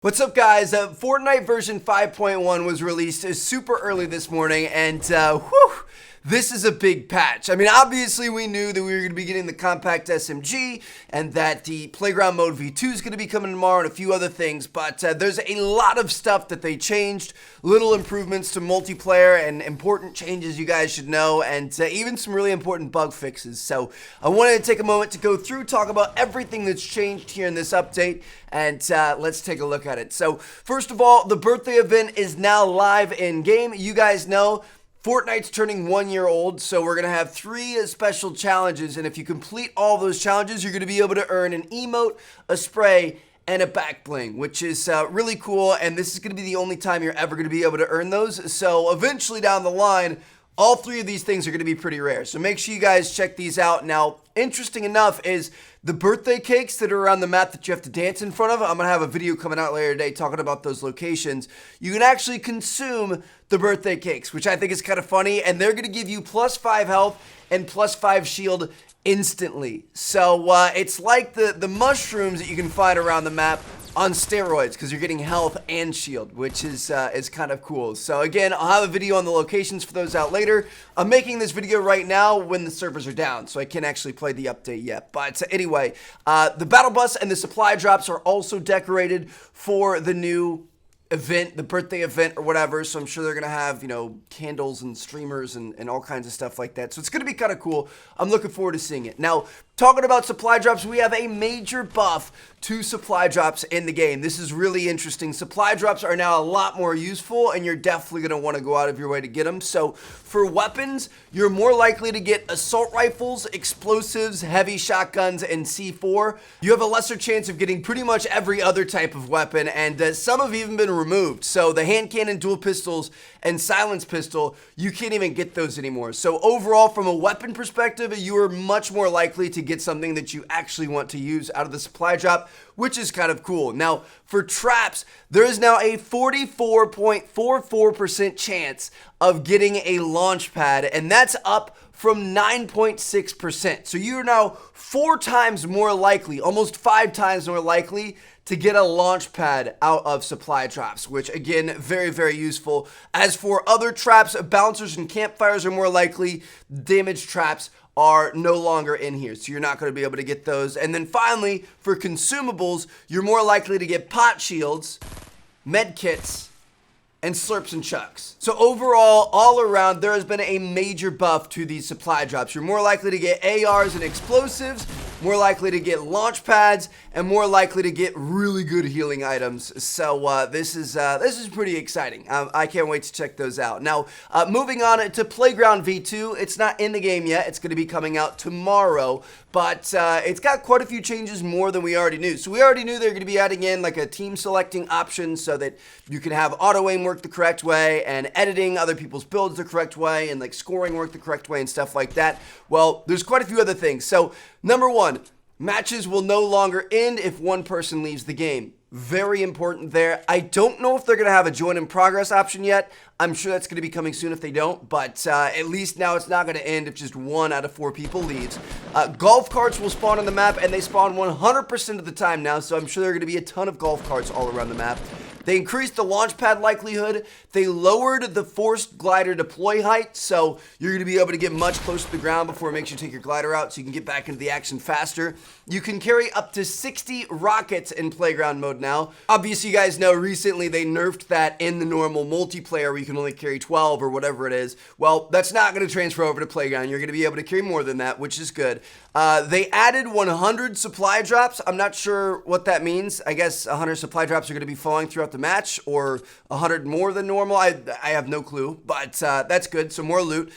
What's up, guys? Fortnite version 5.1 was released super early this morning, and this is a big patch. I mean, obviously we knew that we were going to be getting the compact SMG and that the playground mode v2 is going to be coming tomorrow and a few other things, but there's a lot of stuff that they changed, little improvements to multiplayer and important changes you guys should know, and even some really important bug fixes. So I wanted to take a moment to go through, talk about everything that's changed here in this update, and let's take a look at it. So first of all, the birthday event is now live in game. You guys know Fortnite's turning 1 year old, so we're going to have 3 special challenges, and if you complete all those challenges, you're going to be able to earn an emote, a spray, and a back bling, which is really cool, and this is going to be the only time you're ever going to be able to earn those. So eventually down the line, all 3 of these things are going to be pretty rare, so make sure you guys check these out. Now, interesting enough is the birthday cakes that are around the map that you have to dance in front of. I'm going to have a video coming out later today talking about those locations. You can actually consume the birthday cakes, which I think is kind of funny, and they're going to give you plus 5 health and plus 5 shield instantly. So it's like the mushrooms that you can find around the map on steroids, because you're getting health and shield, which is kind of cool. So again, I'll have a video on the locations for those out later. I'm making this video right now when the servers are down, so I can't actually play the update yet. But anyway, the battle bus and the supply drops are also decorated for the new event, the birthday event or whatever, so I'm sure they're gonna have, you know, candles and streamers and all kinds of stuff like that, so it's gonna be kind of cool. I'm looking forward to seeing it. Now, talking about supply drops, we have a major buff to supply drops in the game. This is really interesting. Supply drops are now a lot more useful, and you're definitely going to want to go out of your way to get them. So for weapons, you're more likely to get assault rifles, explosives, heavy shotguns, and C4. You have a lesser chance of getting pretty much every other type of weapon, and some have even been removed. So the hand cannon, dual pistols, and silence pistol, you can't even get those anymore. So overall, from a weapon perspective, you are much more likely to get something that you actually want to use out of the supply drop, which is kind of cool. Now, for traps, there is now a 44.44% chance of getting a launch pad, and that's up from 9.6%. So you're now 4 times more likely, almost 5 times more likely to get a launch pad out of supply drops, which again, very, very useful. As for other traps, bouncers and campfires are more likely. Damage traps are no longer in here, so you're not going to be able to get those. And then finally, for consumables, you're more likely to get pot shields, med kits, and slurps and chucks. So overall, all around, there has been a major buff to these supply drops. You're more likely to get ARs and explosives, more likely to get launch pads, and more likely to get really good healing items. So this is pretty exciting. I can't wait to check those out. Now, moving on to Playground V2, it's not in the game yet. It's going to be coming out tomorrow, but it's got quite a few changes more than we already knew. So we already knew they're going to be adding in like a team selecting option so that you can have auto aim work the correct way and editing other people's builds the correct way and like scoring work the correct way and stuff like that. Well, there's quite a few other things. So number 1, matches will no longer end if one person leaves the game. Very important there. I don't know if they're going to have a join in progress option yet. I'm sure that's going to be coming soon if they don't, but at least now it's not going to end if just 1 out of 4 people leaves. Golf carts will spawn on the map, and they spawn 100% of the time now, so I'm sure there are going to be a ton of golf carts all around the map. They increased the launch pad likelihood. They lowered the forced glider deploy height, so you're going to be able to get much closer to the ground before it makes you take your glider out so you can get back into the action faster. You can carry up to 60 rockets in playground mode now. Obviously, you guys know recently they nerfed that in the normal multiplayer where you can only carry 12 or whatever it is. Well, that's not going to transfer over to playground. You're going to be able to carry more than that, which is good. They added 100 supply drops. I'm not sure what that means. I guess 100 supply drops are going to be falling throughout the match, or 100 more than normal. I have no clue, but that's good. So more loot.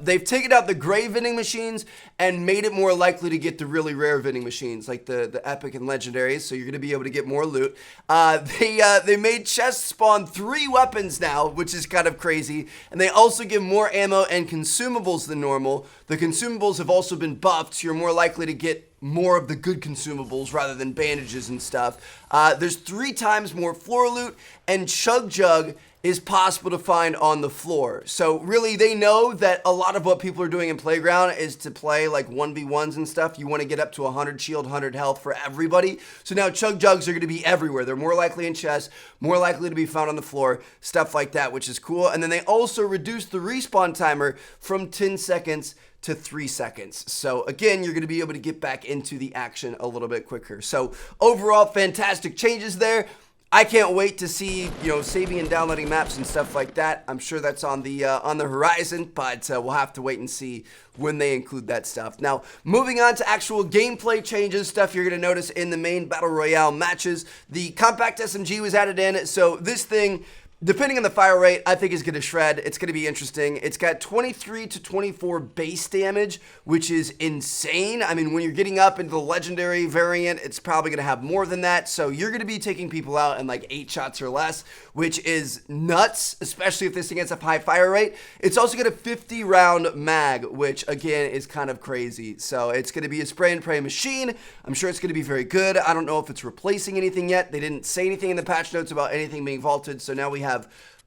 They've taken out the gray vending machines and made it more likely to get the really rare vending machines, like the epic and legendaries. So you're going to be able to get more loot. They made chests spawn 3 weapons now, which is kind of crazy. And they also give more ammo and consumables than normal. The consumables have also been buffed, so you're more likely to get more of the good consumables rather than bandages and stuff. There's 3 times more floor loot, and Chug Jug is possible to find on the floor. So really, they know that a lot of what people are doing in Playground is to play like 1v1s and stuff. You want to get up to 100 shield, 100 health for everybody. So now chug jugs are going to be everywhere. They're more likely in chests, more likely to be found on the floor, stuff like that, which is cool. And then they also reduced the respawn timer from 10 seconds to 3 seconds. So again, you're going to be able to get back into the action a little bit quicker. So overall, fantastic changes there. I can't wait to see, saving and downloading maps and stuff like that. I'm sure that's on the horizon, but we'll have to wait and see when they include that stuff. Now, moving on to actual gameplay changes, stuff you're going to notice in the main Battle Royale matches. The compact SMG was added in, so this thing, depending on the fire rate, I think is going to shred. It's going to be interesting. It's got 23 to 24 base damage, which is insane. I mean, when you're getting up into the legendary variant, it's probably going to have more than that. So you're going to be taking people out in like 8 shots or less, which is nuts, especially if this thing has a high fire rate. It's also got a 50 round mag, which again is kind of crazy. So it's going to be a spray and pray machine. I'm sure it's going to be very good. I don't know if it's replacing anything yet. They didn't say anything in the patch notes about anything being vaulted. So now we have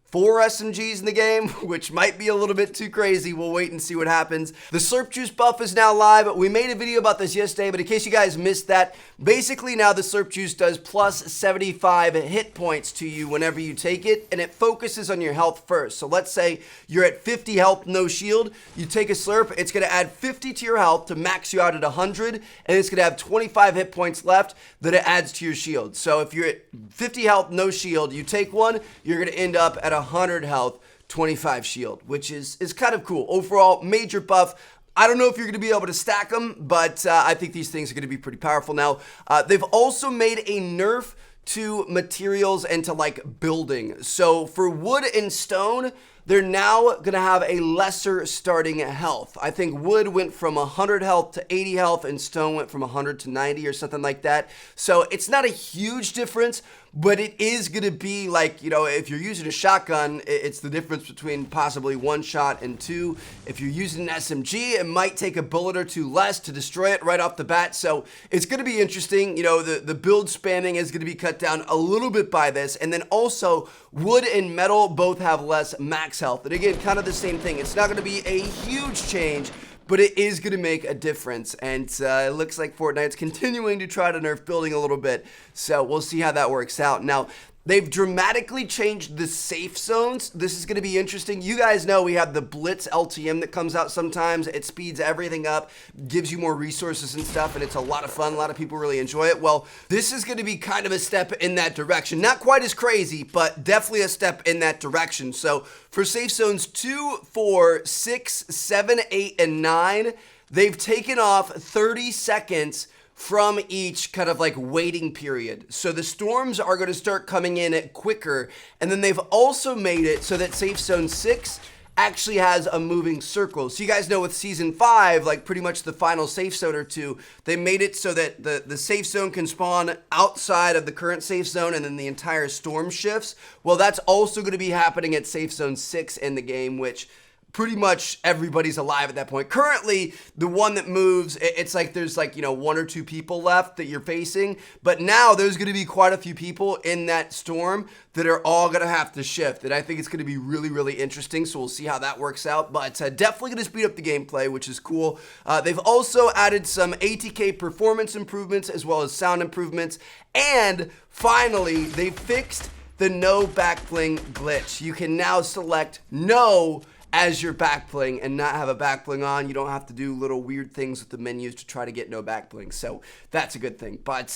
4 SMGs in the game, which might be a little bit too crazy. We'll wait and see what happens. The Slurp Juice buff is now live. We made a video about this yesterday, but in case you guys missed that, basically now the Slurp Juice does plus 75 hit points to you whenever you take it, and it focuses on your health first. So let's say you're at 50 health, no shield. You take a Slurp, it's going to add 50 to your health to max you out at 100, and it's going to have 25 hit points left that it adds to your shield. So if you're at 50 health, no shield, you take one, you're going to end up at 100 health, 25 shield, which is kind of cool. Overall, major buff. I don't know if you're going to be able to stack them, but I think these things are going to be pretty powerful now. They've also made a nerf to materials and to like building. So for wood and stone, they're now going to have a lesser starting health. I think wood went from 100 health to 80 health and stone went from 100 to 90 or something like that. So it's not a huge difference, but it is going to be like, if you're using a shotgun, it's the difference between possibly 1 shot and 2. If you're using an SMG, it might take a bullet or 2 less to destroy it right off the bat. So it's going to be interesting. The build spamming is going to be cut down a little bit by this. And then also wood and metal both have less max health. And again, kind of the same thing. It's not going to be a huge change, but it is going to make a difference, and it looks like Fortnite's continuing to try to nerf building a little bit, so we'll see how that works out. Now, they've dramatically changed the safe zones. This is going to be interesting. You guys know we have the Blitz LTM that comes out sometimes. It speeds everything up, gives you more resources and stuff, and it's a lot of fun. A lot of people really enjoy it. Well, this is going to be kind of a step in that direction. Not quite as crazy, but definitely a step in that direction. So for safe zones 2, 4, 6, 7, 8, and 9, they've taken off 30 seconds from each kind of like waiting period. So the storms are going to start coming in quicker. And then they've also made it so that safe zone 6 actually has a moving circle. So you guys know with season 5, like pretty much the final safe zone or 2, they made it so that the safe zone can spawn outside of the current safe zone and then the entire storm shifts. Well, that's also going to be happening at safe zone 6 in the game, which pretty much everybody's alive at that point. Currently, the one that moves, it's like there's like, 1 or 2 people left that you're facing. But now there's going to be quite a few people in that storm that are all going to have to shift. And I think it's going to be really, really interesting. So we'll see how that works out. But definitely going to speed up the gameplay, which is cool. They've also added some ATK performance improvements as well as sound improvements. And finally, they fixed the no backbling glitch. You can now select no as your back bling and not have a back bling on. You don't have to do little weird things with the menus to try to get no back bling. So that's a good thing. But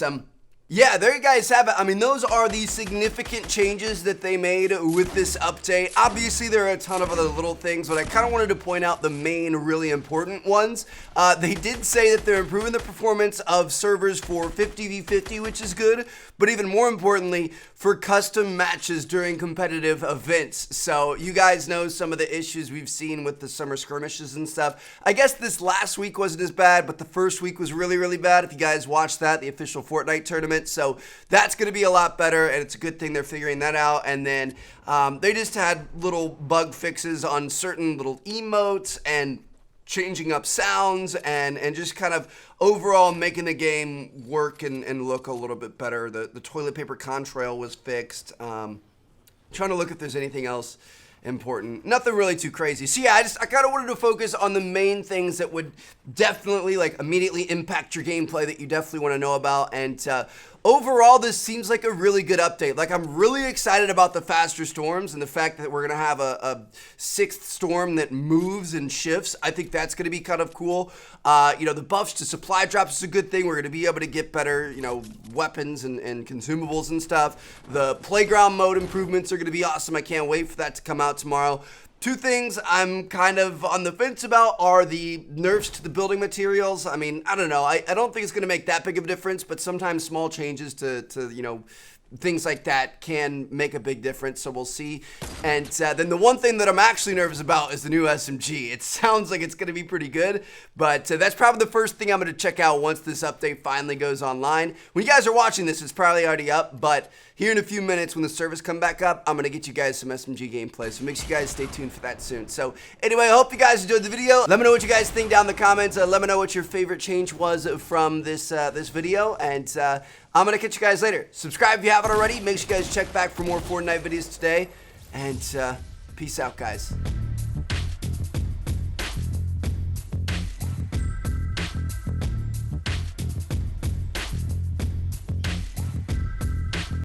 yeah, there you guys have it. I mean, those are the significant changes that they made with this update. Obviously, there are a ton of other little things, but I kind of wanted to point out the main really important ones. They did say that they're improving the performance of servers for 50v50, which is good, but even more importantly, for custom matches during competitive events. So you guys know some of the issues we've seen with the summer skirmishes and stuff. I guess this last week wasn't as bad, but the first week was really, really bad. If you guys watched that, the official Fortnite tournament. So that's going to be a lot better, and it's a good thing they're figuring that out. And then they just had little bug fixes on certain little emotes and changing up sounds and just kind of overall making the game work and look a little bit better. The toilet paper contrail was fixed. Trying to look if there's anything else important. Nothing really too crazy. So yeah, I kind of wanted to focus on the main things that would definitely like immediately impact your gameplay that you definitely want to know about. And overall, this seems like a really good update. Like, I'm really excited about the faster storms and the fact that we're gonna have a sixth storm that moves and shifts. I think that's gonna be kind of cool. You know, the buffs to supply drops is a good thing. We're gonna be able to get better, you know, weapons and consumables and stuff. The playground mode improvements are gonna be awesome. I can't wait for that to come out tomorrow. Two things I'm kind of on the fence about are the nerfs to the building materials. I mean, I don't know. I don't think it's going to make that big of a difference, but sometimes small changes to you know, things like that can make a big difference, so we'll see. And then the one thing that I'm actually nervous about is the new SMG. It sounds like it's going to be pretty good, but that's probably the first thing I'm going to check out once this update finally goes online. When you guys are watching this, it's probably already up, but here in a few minutes when the servers come back up, I'm going to get you guys some SMG gameplay, so make sure you guys stay tuned for that soon. So anyway, I hope you guys enjoyed the video. Let me know what you guys think down in the comments. Let me know what your favorite change was from this video, and I'm going to catch you guys later. Subscribe if you haven't already. Make sure you guys check back for more Fortnite videos today, and peace out, guys.